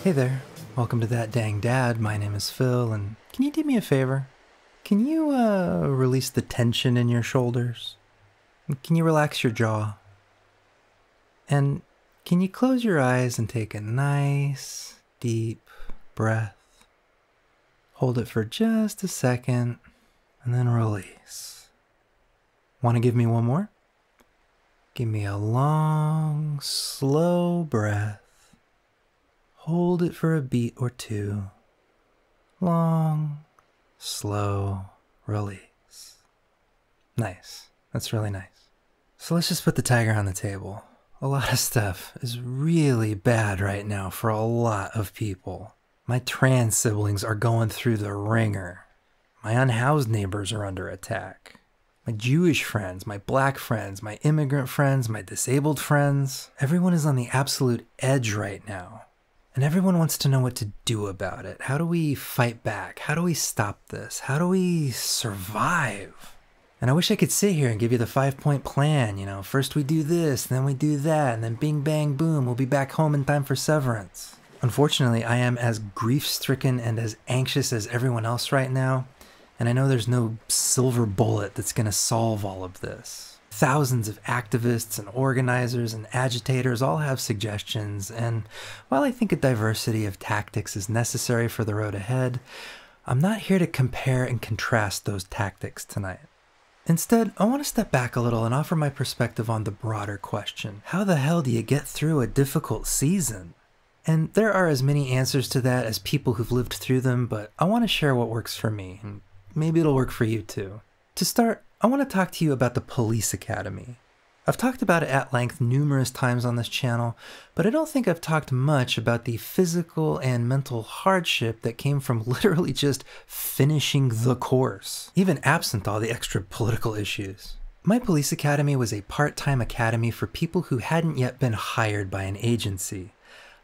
Hey there, welcome to That Dang Dad. My name is Phil, and can you do me a favor? Can you release the tension in your shoulders? Can you relax your jaw? And can you close your eyes and take a nice, deep breath? Hold it for just a second, and then release. Want to give me one more? Give me a long, slow breath. Hold it for a beat or two. Long, slow release. Nice. That's really nice. So let's just put the tiger on the table. A lot of stuff is really bad right now for a lot of people. My trans siblings are going through the ringer. My unhoused neighbors are under attack. My Jewish friends, my black friends, my immigrant friends, my disabled friends. Everyone is on the absolute edge right now. And everyone wants to know what to do about it. How do we fight back? How do we stop this? How do we survive? And I wish I could sit here and give you the 5-point plan. You know, first we do this, then we do that, and then bing, bang, boom, we'll be back home in time for severance. Unfortunately, I am as grief-stricken and as anxious as everyone else right now. And I know there's no silver bullet that's going to solve all of this. Thousands of activists and organizers and agitators all have suggestions, and while I think a diversity of tactics is necessary for the road ahead, I'm not here to compare and contrast those tactics tonight. Instead, I want to step back a little and offer my perspective on the broader question. How the hell do you get through a difficult season? And there are as many answers to that as people who've lived through them, but I want to share what works for me, and maybe it'll work for you too. To start, I want to talk to you about the Police Academy. I've talked about it at length numerous times on this channel, but I don't think I've talked much about the physical and mental hardship that came from literally just finishing the course, even absent all the extra political issues. My Police Academy was a part-time academy for people who hadn't yet been hired by an agency.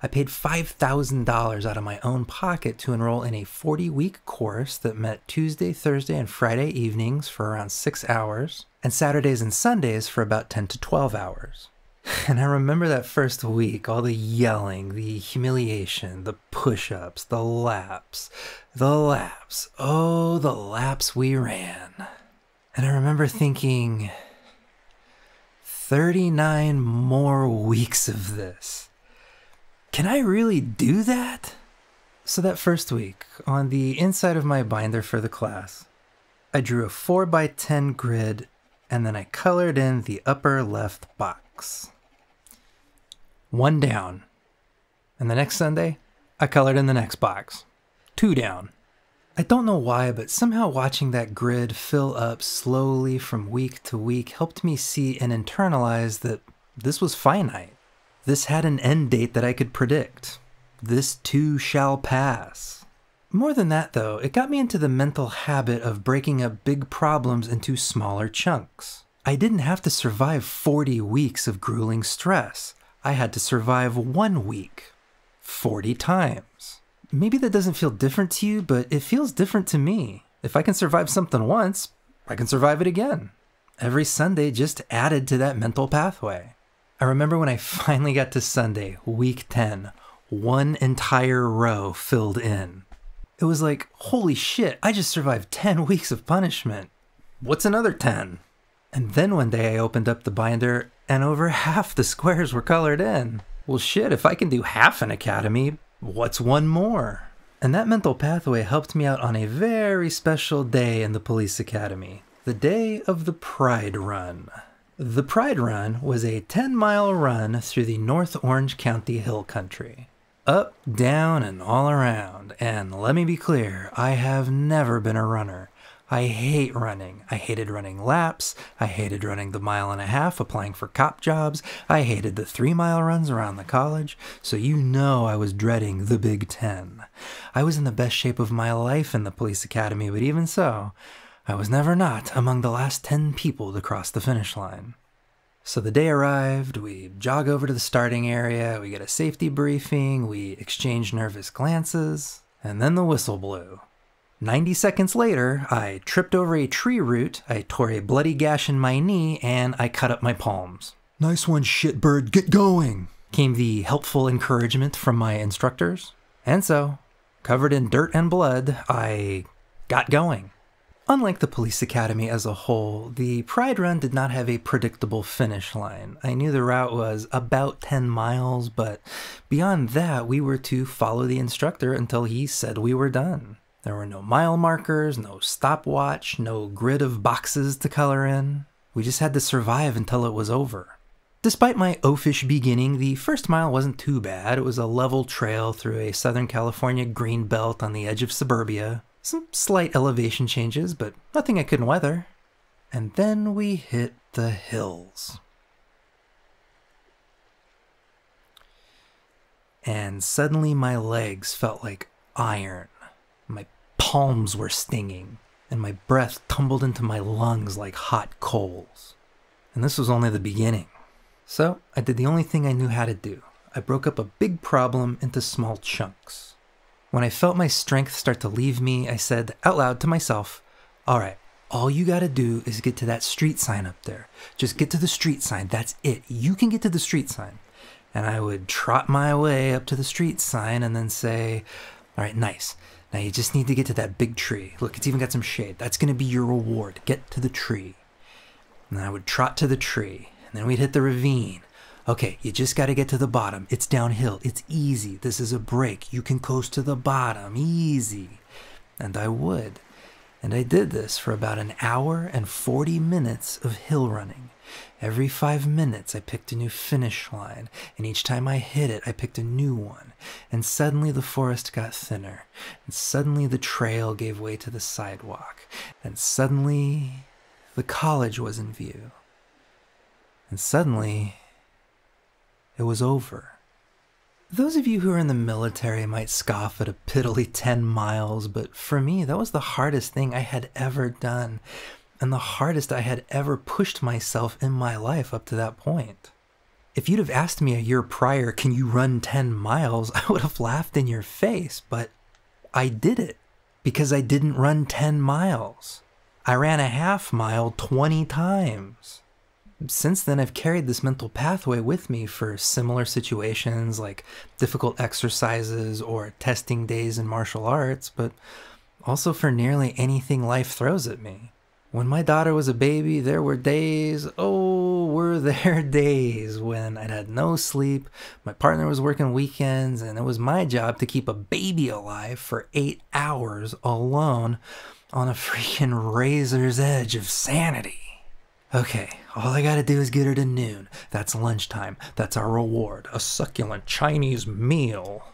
I paid $5,000 out of my own pocket to enroll in a 40-week course that met Tuesday, Thursday, and Friday evenings for around 6 hours, and Saturdays and Sundays for about 10 to 12 hours. And I remember that first week, all the yelling, the humiliation, the push-ups, the laps, oh, the laps we ran. And I remember thinking, 39 more weeks of this. Can I really do that? So that first week, on the inside of my binder for the class, I drew a 4x10 grid, and then I colored in the upper left box. 1 down. And the next Sunday, I colored in the next box. 2 down. I don't know why, but somehow watching that grid fill up slowly from week to week helped me see and internalize that this was finite. This had an end date that I could predict. This too shall pass. More than that though, it got me into the mental habit of breaking up big problems into smaller chunks. I didn't have to survive 40 weeks of grueling stress. I had to survive 1 week. 40 times. Maybe that doesn't feel different to you, but it feels different to me. If I can survive something once, I can survive it again. Every Sunday just added to that mental pathway. I remember when I finally got to Sunday, week 10, 1 entire row filled in. It was like, holy shit, I just survived 10 weeks of punishment. What's another 10? And then one day I opened up the binder and over half the squares were colored in. Well shit, if I can do half an academy, what's 1 more? And that mental pathway helped me out on a very special day in the Police Academy. The day of the Pride Run. The Pride Run was a 10-mile run through the North Orange County Hill Country. Up, down, and all around. And let me be clear, I have never been a runner. I hate running. I hated running laps. I hated running the 1.5 miles applying for cop jobs. I hated the 3-mile runs around the college. So you know I was dreading the Big 10. I was in the best shape of my life in the Police Academy, but even so, I was never not among the last 10 people to cross the finish line. So the day arrived, we jog over to the starting area, we get a safety briefing, we exchange nervous glances, and then the whistle blew. 90 seconds later, I tripped over a tree root, I tore a bloody gash in my knee, and I cut up my palms. "Nice one, shitbird, get going," came the helpful encouragement from my instructors. And so, covered in dirt and blood, I got going. Unlike the police academy as a whole, the Pride Run did not have a predictable finish line. I knew the route was about 10 miles, but beyond that, we were to follow the instructor until he said we were done. There were no mile markers, no stopwatch, no grid of boxes to color in. We just had to survive until it was over. Despite my oafish beginning, the first mile wasn't too bad. It was a level trail through a Southern California green belt on the edge of suburbia. Some slight elevation changes, but nothing I couldn't weather. And then we hit the hills. And suddenly my legs felt like iron. My palms were stinging, and my breath tumbled into my lungs like hot coals. And this was only the beginning. So I did the only thing I knew how to do. I broke up a big problem into small chunks. When I felt my strength start to leave me, I said out loud to myself, all right, all you gotta do is get to that street sign up there. Just get to the street sign, that's it. You can get to the street sign. And I would trot my way up to the street sign and then say, all right, nice. Now you just need to get to that big tree. Look, it's even got some shade. That's gonna be your reward. Get to the tree. And I would trot to the tree, and then we'd hit the ravine. Okay, you just got to get to the bottom. It's downhill. It's easy. This is a break. You can coast to the bottom. Easy. And I would. And I did this for about an hour and 40 minutes of hill running. Every 5 minutes, I picked a new finish line. And each time I hit it, I picked a new one. And suddenly the forest got thinner. And suddenly the trail gave way to the sidewalk. And suddenly the college was in view. And suddenly it was over. Those of you who are in the military might scoff at a piddly 10 miles, but for me, that was the hardest thing I had ever done, and the hardest I had ever pushed myself in my life up to that point. If you'd have asked me a year prior, can you run 10 miles, I would have laughed in your face, but I did it because I didn't run 10 miles. I ran a half mile 20 times. Since then, I've carried this mental pathway with me for similar situations like difficult exercises or testing days in martial arts, but also for nearly anything life throws at me. When my daughter was a baby, there were days, were there days when I'd had no sleep, my partner was working weekends, and it was my job to keep a baby alive for 8 hours alone on a freaking razor's edge of sanity. Okay, all I gotta do is get her to noon. That's lunchtime. That's our reward. A succulent Chinese meal.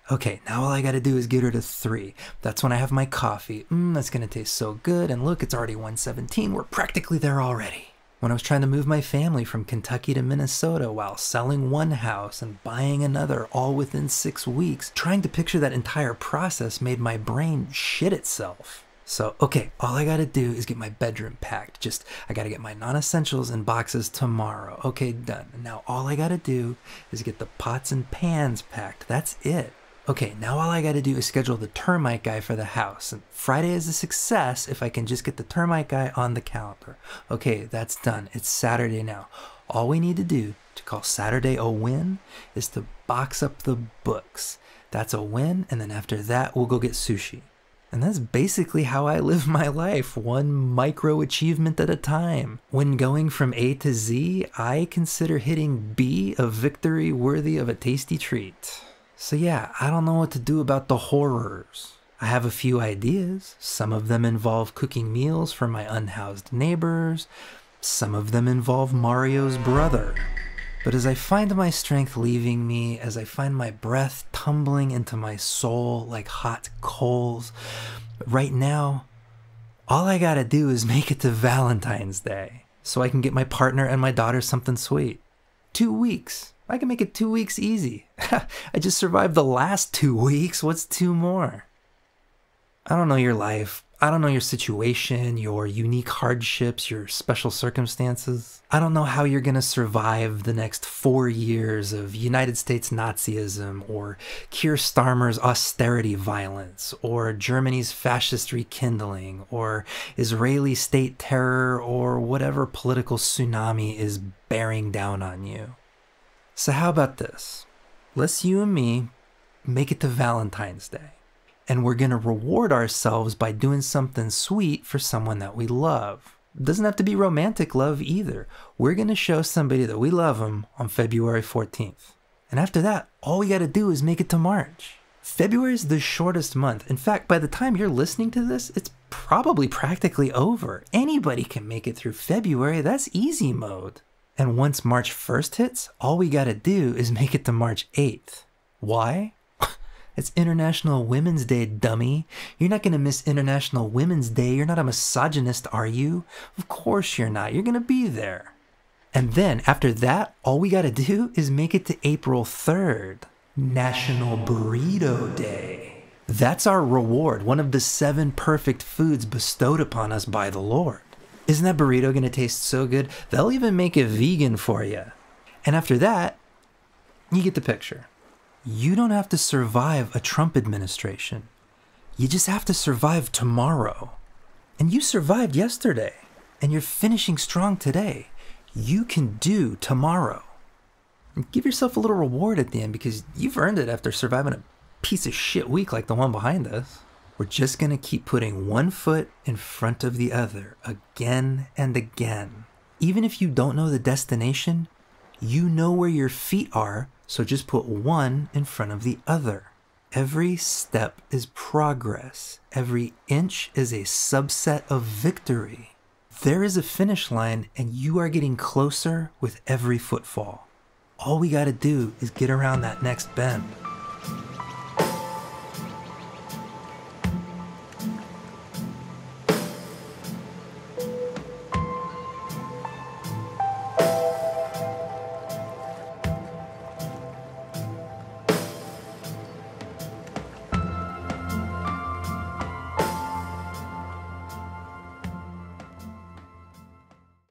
Okay, now all I gotta do is get her to 3. That's when I have my coffee. That's gonna taste so good. And look, it's already 1:17. We're practically there already. When I was trying to move my family from Kentucky to Minnesota while selling one house and buying another all within 6 weeks, trying to picture that entire process made my brain shit itself. So, okay, all I gotta do is get my bedroom packed. I gotta get my non-essentials in boxes tomorrow. Okay, done. Now all I gotta do is get the pots and pans packed. That's it. Okay, now all I gotta do is schedule the termite guy for the house. And Friday is a success if I can just get the termite guy on the calendar. Okay, that's done. It's Saturday now. All we need to do to call Saturday a win is to box up the books. That's a win, and then after that, we'll go get sushi. And that's basically how I live my life, one micro achievement at a time. When going from A to Z, I consider hitting B a victory worthy of a tasty treat. So yeah, I don't know what to do about the horrors. I have a few ideas. Some of them involve cooking meals for my unhoused neighbors. Some of them involve Mario's brother. But as I find my strength leaving me, as I find my breath tumbling into my soul like hot coals, right now, all I gotta do is make it to Valentine's Day so I can get my partner and my daughter something sweet. 2 weeks. I can make it 2 weeks easy. I just survived the last 2 weeks. What's 2 more? I don't know your life. I don't know your situation, your unique hardships, your special circumstances. I don't know how you're going to survive the next 4 years of United States Nazism, or Keir Starmer's austerity violence, or Germany's fascist rekindling, or Israeli state terror, or whatever political tsunami is bearing down on you. So how about this? Let's you and me make it to Valentine's Day. And we're gonna reward ourselves by doing something sweet for someone that we love. It doesn't have to be romantic love either. We're gonna show somebody that we love them on February 14th. And after that, all we gotta do is make it to March. February is the shortest month. In fact, by the time you're listening to this, it's probably practically over. Anybody can make it through February. That's easy mode. And once March 1st hits, all we gotta do is make it to March 8th. Why? It's International Women's Day, dummy. You're not gonna miss International Women's Day. You're not a misogynist, are you? Of course you're not. You're gonna be there. And then after that, all we gotta do is make it to April 3rd. National Burrito Day. That's our reward, one of the 7 perfect foods bestowed upon us by the Lord. Isn't that burrito gonna taste so good? They'll even make it vegan for you. And after that, you get the picture. You don't have to survive a Trump administration. You just have to survive tomorrow. And you survived yesterday, and you're finishing strong today. You can do tomorrow. And give yourself a little reward at the end because you've earned it after surviving a piece of shit week like the one behind us. We're just gonna keep putting one foot in front of the other again and again. Even if you don't know the destination, you know where your feet are, so just put one in front of the other. Every step is progress. Every inch is a subset of victory. There is a finish line and you are getting closer with every footfall. All we gotta do is get around that next bend.